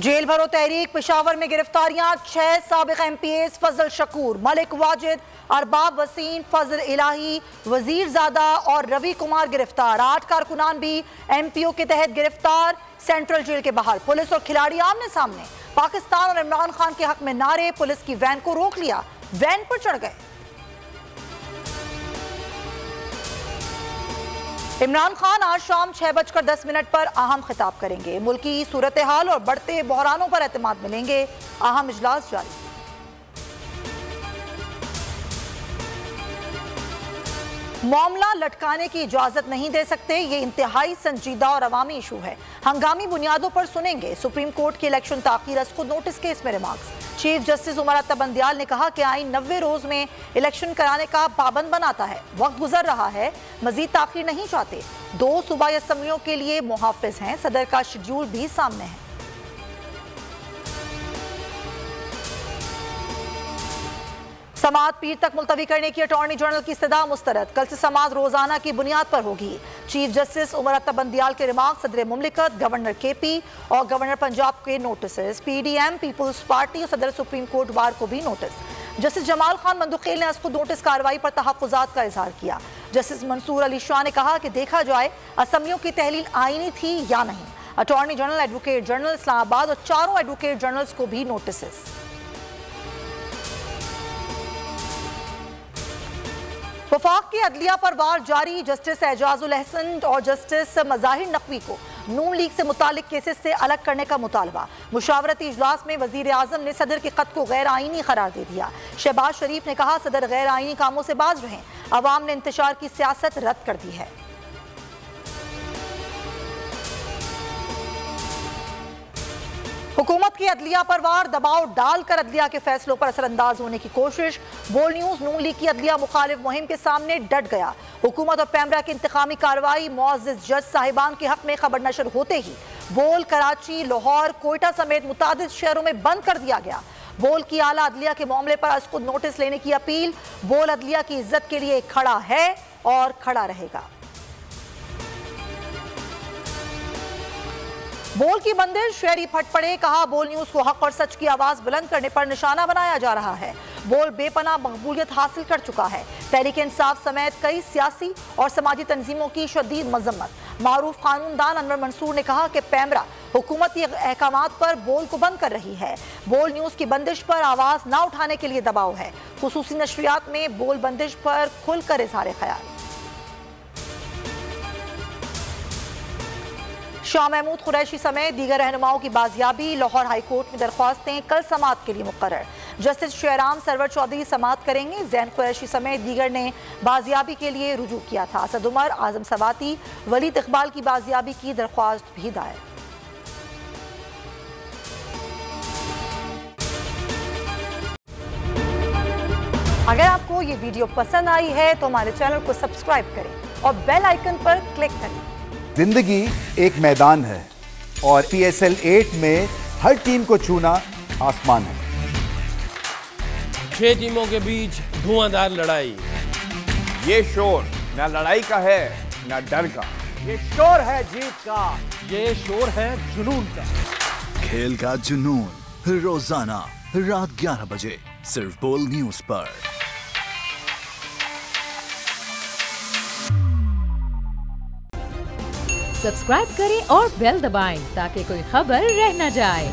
Jail भरो तहरीक पेशावर में गिरफ्तारियां 6 साबिक MPAs फजल शकूर, मलिक वाजिद, अरबाब वसीम, फजल इलाही, वजीरजादा और रवि कुमार गिरफ्तार। 8 कारकुनान भी MPO के तहत गिरफ्तार। सेंट्रल जेल के बाहर पुलिस और खिलाड़ी आमने सामने। पाकिस्तान और इमरान खान के हक में नारे, पुलिस की वैन को रोक लिया, वैन पर चढ़ गए। इमरान खान आज शाम 6:10 पर अहम खिताब करेंगे। मुल्की सूरत हाल और बढ़ते बहरानों पर एतमाद मिलेंगे। अहम इजलास जारी। मामला लटकाने की इजाजत नहीं दे सकते, ये इंतहाई संजीदा और अवामी इशू है। हंगामी बुनियादों पर सुनेंगे। सुप्रीम कोर्ट की इलेक्शन ताखीर खुद नोटिस केस में remarks. Chief justice Umar Ata Bandial ने कहा कि आईन 90 रोज में इलेक्शन कराने का पाबंद बनाता है। वक्त गुजर रहा है, मजीद ताखीर नहीं चाहते। 2 सूबाई असम्बलियों के लिए मुहाफिज हैं। सदर का शेड्यूल भी सामने है। समाअत पीर तक मुलतवी करने की अटॉर्नी जनरल की इस्तदा मुस्तरद। कल से समाअत रोजाना की बुनियाद पर होगी। चीफ जस्टिस उमर अता बंदियाल के रिमार्क, सदर मुमलिकत, गवर्नर KP और गवर्नर पंजाब के नोटिस। PDM, पीपुल्स पार्टी और सदर सुप्रीम कोर्ट बार को भी नोटिस। जस्टिस जमाल खान मंदुखेल ने खुद नोटिस कार्रवाई पर तहफ़्फ़ुज़ात का इजहार किया। जस्टिस मंसूर अली शाह ने कहा कि देखा जाए असम्बलियों की तहलील आईनी थी या नहीं। Attorney general, advocate general Islamabad और 4 एडवोकेट जनरल्स को भी नोटिस। वफाक की अदलिया पर वार जारी। जस्टिस एजाजुल अहसन और जस्टिस मज़ाहिर नकवी को नून लीग से मुतालिक केसेस से अलग करने का मुतालबा। मुशावरती इजलास में वजीर आजम ने सदर के खत को गैर आईनी करार दे दिया। शहबाज शरीफ ने कहा सदर गैर आईनी कामों से बाज रहें, अवाम ने इंतशार की सियासत रद्द कर दी है। हुकूमत की अदलिया पर वार, दबाव डालकर अदलिया के फैसलों पर असरअंदाज होने की कोशिश। बोल न्यूज नून लीग की अदलिया मुखालिफ मुहिम के सामने डट गया। हुकूमत और पैमरा की इंतकामी कार्रवाई। मुअज़्ज़िज़ जज साहिबान के हक में खबर नशर होते ही बोल कराची, लाहौर, कोयटा समेत मुतादिद शहरों में बंद कर दिया गया। बोल की आला अदलिया के मामले पर आज खुद नोटिस लेने की अपील। बोल अदलिया की इज्जत के लिए खड़ा है और खड़ा रहेगा। बोल की बंदिश, शहरी फट पड़े। कहा बोल न्यूज को हक और सच की आवाज बुलंद करने पर निशाना बनाया जा रहा है। बोल बेपनाह मकबूलियत हासिल कर चुका है। तहरीक इंसाफ समेत कई सियासी और समाजी तंजीमों की शदीद मजम्मत। मारूफ कानूनदान अनवर मंसूर ने कहा कि पैमरा हुकूमती अहकामात पर बोल को बंद कर रही है। बोल न्यूज की बंदिश पर आवाज न उठाने के लिए दबाव है। खुसूसी नशरियात में बोल बंदिश पर खुलकर इजहार ख्याल। शाह महमूद कुरैशी समेत दीगर रहनुमाओं की बाजियाबी। लाहौर हाईकोर्ट में दरख्वास्तें कल समाअत के लिए मुकर्रर। जस्टिस शेराम सरवर चौधरी समाअत करेंगे। जैन कुरैशी समेत दीगर ने बाजियाबी के लिए रुजू किया था। असद उमर, आजम सवाती, वलीद इकबाल की बाजियाबी की दरख्वास्त भी दायर। अगर आपको ये वीडियो पसंद आई है तो हमारे चैनल को सब्सक्राइब करें और बेल आइकन पर क्लिक करें। जिंदगी एक मैदान है और PSL 8 में हर टीम को छूना आसमान है। 6 टीमों के बीच धुआंधार लड़ाई। ये शोर ना लड़ाई का है ना डर का, ये शोर है जीत का, ये शोर है जुनून का। खेल का जुनून रोजाना रात 11 बजे सिर्फ बोल न्यूज पर। सब्सक्राइब करें और बेल दबाएं ताकि कोई खबर रह न जाए।